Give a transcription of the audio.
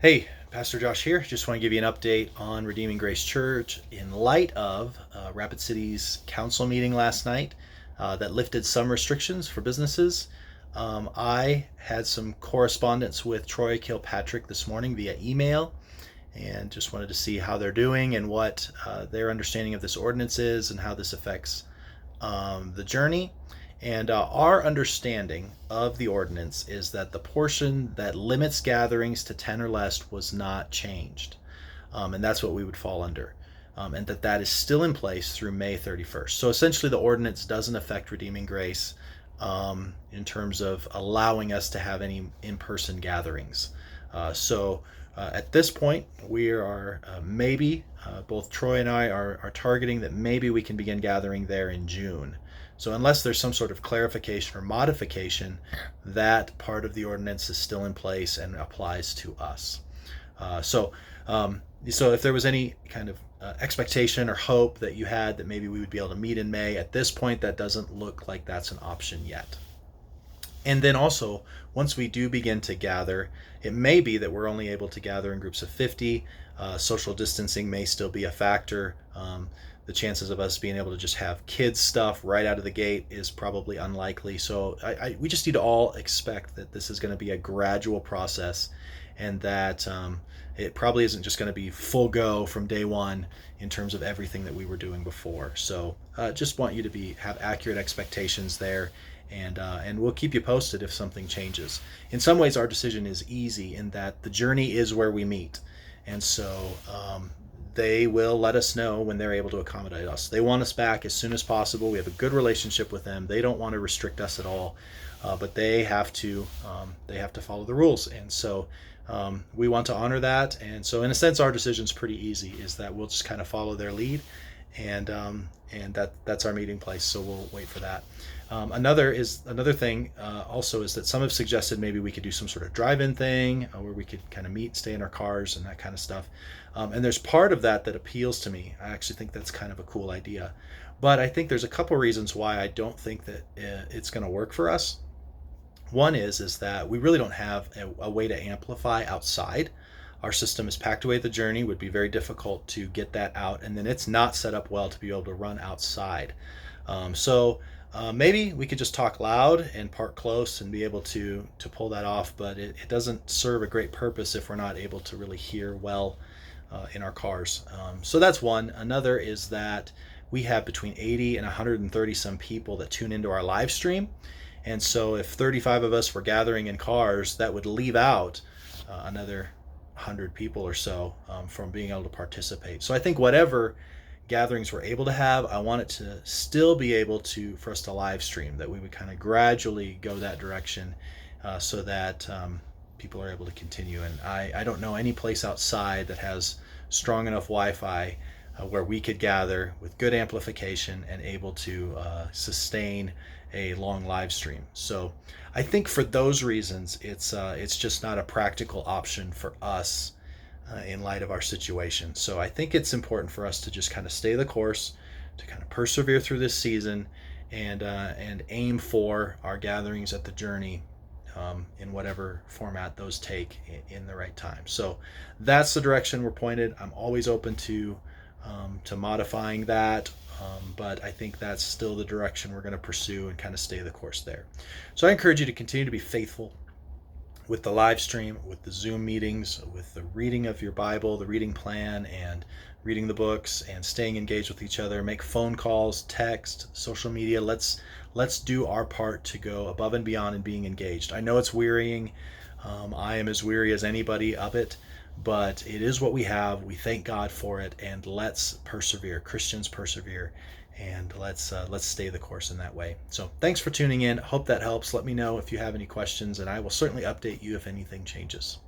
Hey, Pastor Josh here. Just want to give you an update on Redeeming Grace Church in light of Rapid City's council meeting last night that lifted some restrictions for businesses. I had some correspondence with Troy Kilpatrick this morning via email and just wanted to see how they're doing and what their understanding of this ordinance is and how this affects the journey. And our understanding of the ordinance is that the portion that limits gatherings to 10 or less was not changed. And that's what we would fall under. And that is still in place through May 31st. So essentially, the ordinance doesn't affect Redeeming Grace in terms of allowing us to have any in-person gatherings. At this point, we are maybe, both Troy and I are targeting that maybe we can begin gathering there in June. So unless there's some sort of clarification or modification, that part of the ordinance is still in place and applies to us. So if there was any kind of expectation or hope that you had that maybe we would be able to meet in May, at this point, that doesn't look like that's an option yet. And then also, once we do begin to gather, it may be that we're only able to gather in groups of 50. Social distancing may still be a factor. The chances of us being able to just have kids stuff right out of the gate is probably unlikely. So we just need to all expect that this is going to be a gradual process, and that it probably isn't just going to be full go from day one in terms of everything that we were doing before. So just want you to have accurate expectations there. And we'll keep you posted if something changes. In some ways, our decision is easy in that the journey is where we meet. And so they will let us know when they're able to accommodate us. They want us back as soon as possible. We have a good relationship with them. They don't want to restrict us at all, but they have to follow the rules. And so we want to honor that. And so in a sense, our decision is pretty easy, is that we'll just kind of follow their lead. And that's our meeting place, so we'll wait for that. Another thing also is that some have suggested maybe we could do some sort of drive-in thing where we could kind of meet, stay in our cars, and that kind of stuff. And there's part of that appeals to me. I actually think that's kind of a cool idea, but I think there's a couple reasons why I don't think that it's going to work for us. One is that we really don't have a way to amplify outside. Our system is packed away at the journey, would be very difficult to get that out, and then it's not set up well to be able to run outside. Maybe we could just talk loud and park close and be able to pull that off, but it doesn't serve a great purpose if we're not able to really hear well in our cars. So that's one. Another is that we have between 80 and 130 some people that tune into our live stream. And so if 35 of us were gathering in cars, that would leave out another 100 people or so from being able to participate. So I think whatever gatherings we're able to have, I want it to still be able for us to live stream, that we would kind of gradually go that direction so that people are able to continue. And I don't know any place outside that has strong enough Wi-Fi where we could gather with good amplification and able to sustain a long live stream. So I think for those reasons, it's just not a practical option for us in light of our situation. So I think it's important for us to just kind of stay the course, to kind of persevere through this season, and aim for our gatherings at the journey in whatever format those take in the right time. So that's the direction we're pointed. I'm always open to modifying that, but I think that's still the direction we're going to pursue and kind of stay the course there. So I encourage you to continue to be faithful with the live stream, with the Zoom meetings, with the reading of your Bible, the reading plan, and reading the books, and staying engaged with each other. Make phone calls, text, social media. Let's do our part to go above and beyond in being engaged. I know it's wearying. I am as weary as anybody of it, but it is what we have. We thank God for it, and let's persevere. Christians persevere, and let's stay the course in that way. So thanks for tuning in. Hope that helps. Let me know if you have any questions, and I will certainly update you if anything changes.